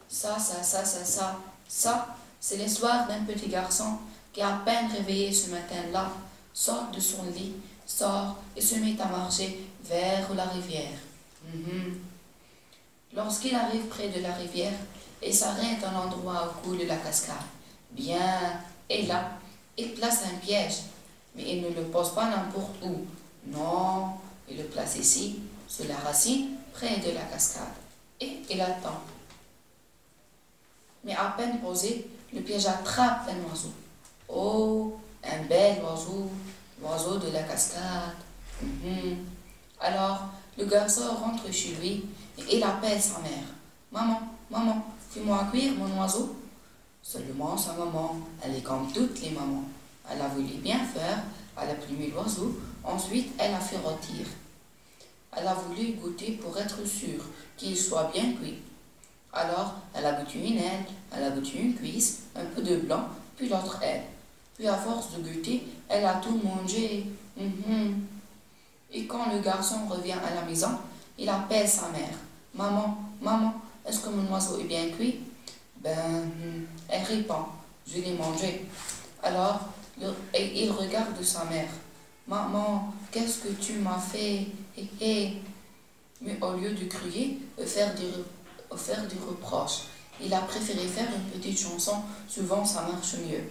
Ça, c'est l'histoire d'un petit garçon qui, à peine réveillé ce matin-là, sort de son lit, sort et se met à marcher vers la rivière. Lorsqu'il arrive près de la rivière, il s'arrête à l'endroit où coule la cascade. Bien, et là, il place un piège, mais il ne le pose pas n'importe où. Non, il le place ici, sous la racine, près de la cascade. Et il attend. Mais à peine posé, le piège attrape un oiseau. Oh, un bel oiseau, l'oiseau de la cascade. Alors, le garçon rentre chez lui et il appelle sa mère. Maman, maman, fais-moi cuire mon oiseau. Seulement sa maman, elle est comme toutes les mamans. Elle a voulu bien faire, elle a plumé l'oiseau, ensuite elle a fait rôtir. Elle a voulu goûter pour être sûre qu'il soit bien cuit. Alors, elle a goûté une aile, elle a goûté une cuisse, un peu de blanc, puis l'autre aile. Puis à force de goûter, elle a tout mangé. Et quand le garçon revient à la maison, il appelle sa mère. Maman, maman, est-ce que mon oiseau est bien cuit? Elle répond, je l'ai mangé. Alors, il regarde sa mère. Maman, qu'est-ce que tu m'as fait? Mais au lieu de crier, faire des reproches, il a préféré faire une petite chanson, souvent ça marche mieux.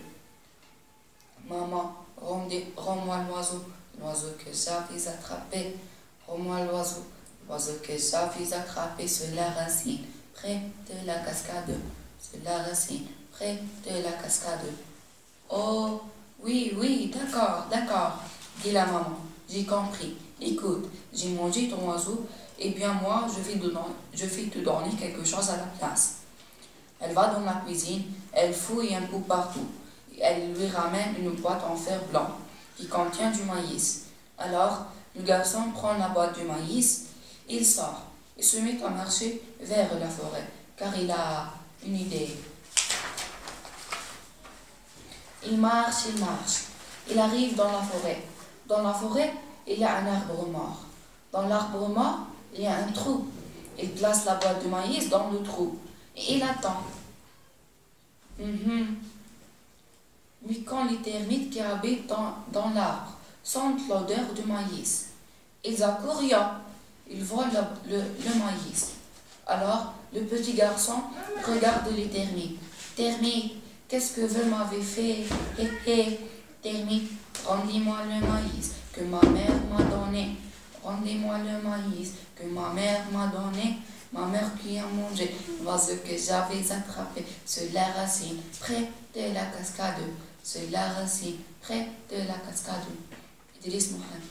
Maman, rends-moi l'oiseau, l'oiseau que j'avais attrapé. Rends-moi l'oiseau, l'oiseau que j'avais attrapé sur la racine, près de la cascade. Sur la racine, près de la cascade. Oh, oui, d'accord, dit la maman. J'ai compris. Écoute, j'ai mangé ton oiseau, et bien moi, je vais te donner quelque chose à la place. Elle va dans la cuisine, elle fouille un peu partout. Elle lui ramène une boîte en fer blanc qui contient du maïs. Alors, le garçon prend la boîte de maïs, il sort et se met à marcher vers la forêt, car il a une idée. Il marche, il arrive dans la forêt. Dans la forêt, il y a un arbre mort. Dans l'arbre mort, il y a un trou. Il place la boîte de maïs dans le trou et il attend. Mais quand les termites qui habitent dans l'arbre sentent l'odeur du maïs, ils accourent, ils volent le maïs. Alors, le petit garçon regarde les termites. Termites, qu'est-ce que vous m'avez fait? Termites, rendez-moi le maïs que ma mère m'a donné. Rendez-moi le maïs que ma mère m'a donné. Ma mère qui a mangé l'oiseau que j'avais attrapé sur la racine, près de la cascade. Sur la racine, près de la cascade. Idriss Mohamed.